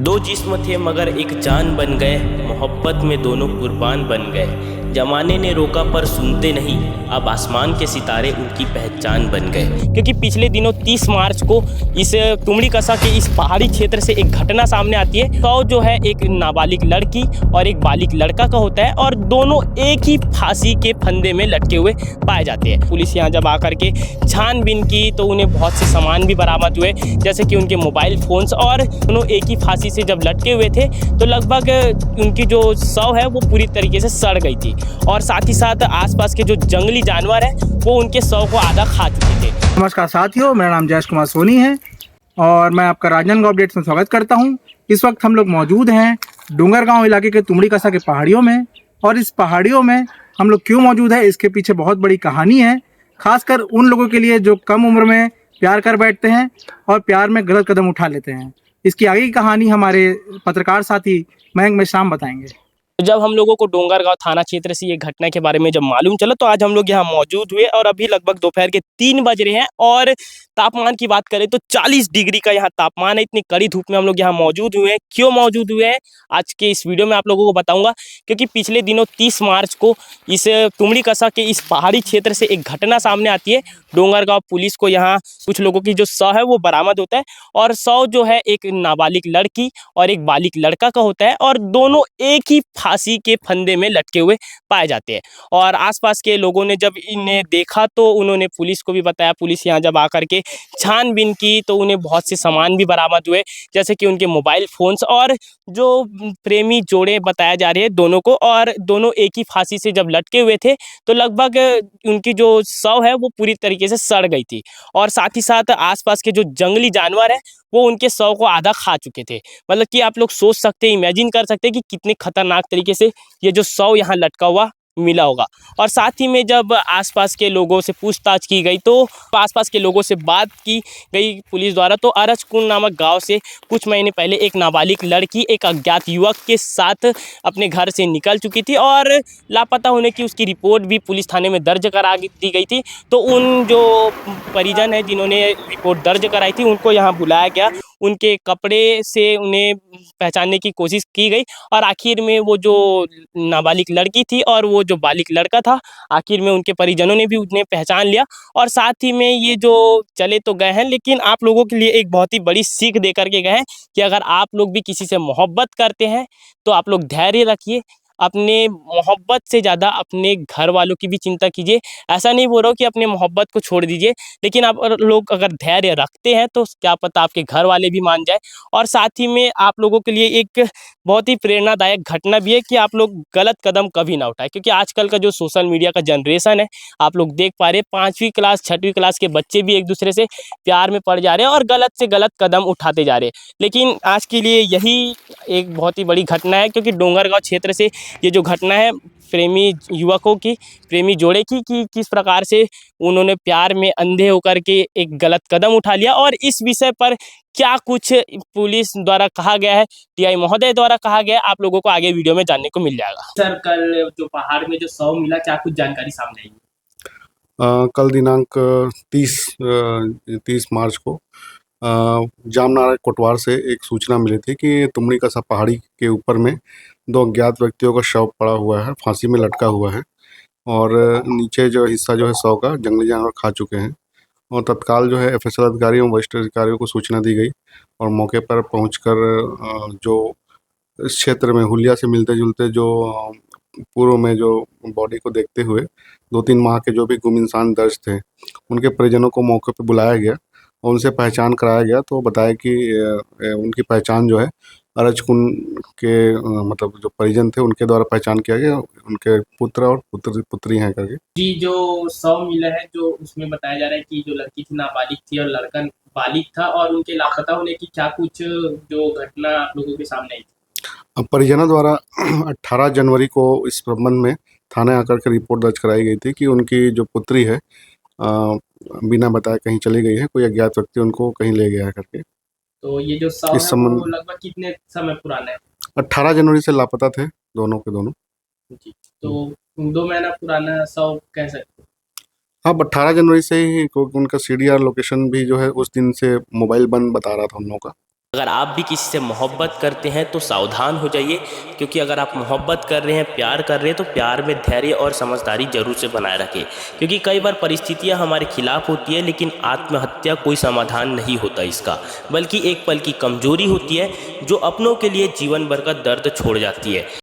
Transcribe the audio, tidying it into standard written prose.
दो जिस्म थे मगर एक जान बन गए, मोहब्बत में दोनों कुर्बान बन गए। जमाने ने रोका पर सुनते नहीं, अब आसमान के सितारे उनकी पहचान बन गए। क्योंकि पिछले दिनों 30 मार्च को इस तुमड़ी कसा के इस पहाड़ी क्षेत्र से एक घटना सामने आती है। तो जो है एक नाबालिग लड़की और एक बालिग लड़का का होता है और दोनों एक ही फांसी के फंदे में लटके हुए पाए जाते हैं। पुलिस यहाँ जब आकर के छानबीन की तो उन्हें बहुत से सामान भी बरामद हुए, जैसे कि उनके मोबाइल फ़ोन्स, और दोनों एक ही फांसी से जब लटके हुए थे तो लगभग उनकी जो शव है वो पूरी तरीके से सड़ गई थी। और साथ ही साथ आसपास के जो जंगली जानवर हैं वो उनके शव को आधा खा चुके थे। नमस्कार साथियों, मेरा नाम जयेश कुमार सोनी है और मैं आपका राजनांदगांव अपडेट्स में स्वागत करता हूं। इस वक्त हम लोग मौजूद हैं डोंगरगांव इलाके के तुमड़ी कसा के पहाड़ियों में। और इस पहाड़ियों में हम लोग क्यों मौजूद है, इसके पीछे बहुत बड़ी कहानी है, खासकर उन लोगों के लिए जो कम उम्र में प्यार कर बैठते हैं और प्यार में गलत कदम उठा लेते हैं। इसकी आगे की कहानी हमारे पत्रकार साथी मयंक मेश्राम बताएंगे। जब हम लोगों को डोंगरगांव थाना क्षेत्र से ये घटना के बारे में जब मालूम चला तो आज हम लोग यहाँ मौजूद हुए और अभी लगभग दोपहर के 3 बज रहे हैं और तापमान की बात करें तो 40 डिग्री का यहाँ तापमान है। इतनी कड़ी धूप में हम लोग यहाँ मौजूद हुए हैं। क्यों मौजूद हुए हैं आज के इस वीडियो में आप लोगों को बताऊंगा, क्योंकि पिछले दिनों 30 मार्च को इस तुमड़ी कसा के इस पहाड़ी क्षेत्र से एक घटना सामने आती है। डोंगरगांव पुलिस को यहाँ कुछ लोगों की जो शव है वो बरामद होता है और शव जो है एक नाबालिग लड़की और एक बालिग लड़का का होता है और दोनों एक ही फांसी के फंदे में लटके हुए पाए जाते हैं। और आसपास के लोगों ने जब इन्हें देखा तो उन्होंने पुलिस को भी बताया। पुलिस यहाँ जब आकर के छानबीन की तो उन्हें बहुत से सामान भी बरामद हुए, जैसे कि उनके मोबाइल फ़ोन्स, और जो प्रेमी जोड़े बताया जा रहे हैं दोनों को, और दोनों एक ही फांसी से जब लटके हुए थे तो लगभग उनकी जो शव है वो पूरी तरीके से सड़ गई थी। और साथ ही साथ आसपास के जो जंगली जानवर हैं वो उनके शव को आधा खा चुके थे। मतलब कि आप लोग सोच सकते हैं, इमेजिन कर सकते हैं कि कितने खतरनाक तरीके से ये जो शव यहाँ लटका हुआ मिला होगा। और साथ ही में जब आसपास के लोगों से पूछताछ की गई तो आसपास के लोगों से बात की गई पुलिस द्वारा, तो अरजकुंड नामक गांव से कुछ महीने पहले एक नाबालिग लड़की एक अज्ञात युवक के साथ अपने घर से निकल चुकी थी और लापता होने की उसकी रिपोर्ट भी पुलिस थाने में दर्ज करा दी गई थी। तो उन जो परिजन है जिन्होंने रिपोर्ट दर्ज कराई थी उनको यहाँ बुलाया गया, उनके कपड़े से उन्हें पहचानने की कोशिश की गई और आखिर में वो जो नाबालिग लड़की थी और वो जो बालिग लड़का था, आखिर में उनके परिजनों ने भी उन्हें पहचान लिया। और साथ ही में ये जो चले तो गए हैं, लेकिन आप लोगों के लिए एक बहुत ही बड़ी सीख दे करके गए हैं कि अगर आप लोग भी किसी से मोहब्बत करते हैं तो आप लोग धैर्य रखिए। अपने मोहब्बत से ज़्यादा अपने घर वालों की भी चिंता कीजिए। ऐसा नहीं बोल रहा हूँ कि अपने मोहब्बत को छोड़ दीजिए, लेकिन आप लोग अगर धैर्य रखते हैं तो क्या पता आपके घर वाले भी मान जाए। और साथ ही में आप लोगों के लिए एक बहुत ही प्रेरणादायक घटना भी है कि आप लोग गलत कदम कभी ना उठाएं, क्योंकि आजकल का जो सोशल मीडिया का जनरेशन है, आप लोग देख पा रहे हैं 5वीं क्लास 6वीं क्लास के बच्चे भी एक दूसरे से प्यार में पड़ जा रहे हैं और गलत से गलत कदम उठाते जा रहे हैं। लेकिन आज के लिए यही एक बहुत ही बड़ी घटना है, क्योंकि डोंगरगांव क्षेत्र से ये जो घटना है प्रेमी युवकों की, प्रेमी जोड़े की, कि किस प्रकार से उन्होंने प्यार में अंधे होकर के एक गलत कदम उठा लिया। और इस विषय पर क्या कुछ पुलिस द्वारा कहा गया है, टीआई महोदय द्वारा कहा गया है, आप लोगों को आगे वीडियो में जानने को मिल जाएगा। सर, कल जो पहाड़ में जो शव मिला, क्या कुछ जानकारी सामने आई? कल दिनांक 30 मार्च को जामनारा कोटवार से एक सूचना मिली थी कि तुमड़ी कसा पहाड़ी के ऊपर में 2 अज्ञात व्यक्तियों का शव पड़ा हुआ है, फांसी में लटका हुआ है और नीचे जो हिस्सा जो है शव का जंगली जानवर खा चुके हैं। और तत्काल जो है एफएसएल अधिकारियों वरिष्ठ अधिकारियों को सूचना दी गई और मौके पर पहुंचकर जो इस क्षेत्र में हुलिया से मिलते जुलते जो पूर्व में जो बॉडी को देखते हुए 2-3 माह के जो भी गुम इंसान दर्ज थे, उनके परिजनों को मौके पर बुलाया गया और उनसे पहचान कराया गया। तो बताया कि उनकी पहचान जो है अरजकुंड के मतलब जो परिजन थे उनके द्वारा पहचान किया गया, उनके पुत्र और पुत्री हैं करके। जी, जो शव मिला है जो उसमें बताया जा रहा है कि जो लड़की थी नाबालिग थी और लड़का बालिग था, और उनके लापता होने की क्या कुछ जो घटना आप लोगों के सामने आई? परिजनों द्वारा 18 जनवरी को इस संबंध में थाने आकर के रिपोर्ट दर्ज कराई गई थी कि उनकी जो पुत्री है बिना बताए कहीं चली गई है, कोई अज्ञात व्यक्ति उनको कहीं ले गया है करके। तो ये जो शव है वो लगभग कितने समय पुराना है? 18 जनवरी से लापता थे दोनों के दोनों। जी, तो 2 महीना पुराना शव कह सकते हैं। हाँ, 18 जनवरी से ही उनका सीडीआर लोकेशन भी जो है उस दिन से मोबाइल बंद बता रहा था हम लोगों का। अगर आप भी किसी से मोहब्बत करते हैं तो सावधान हो जाइए, क्योंकि अगर आप मोहब्बत कर रहे हैं, प्यार कर रहे हैं, तो प्यार में धैर्य और समझदारी जरूर से बनाए रखें, क्योंकि कई बार परिस्थितियां हमारे खिलाफ होती है, लेकिन आत्महत्या कोई समाधान नहीं होता इसका, बल्कि एक पल की कमजोरी होती है जो अपनों के लिए जीवन भर का दर्द छोड़ जाती है।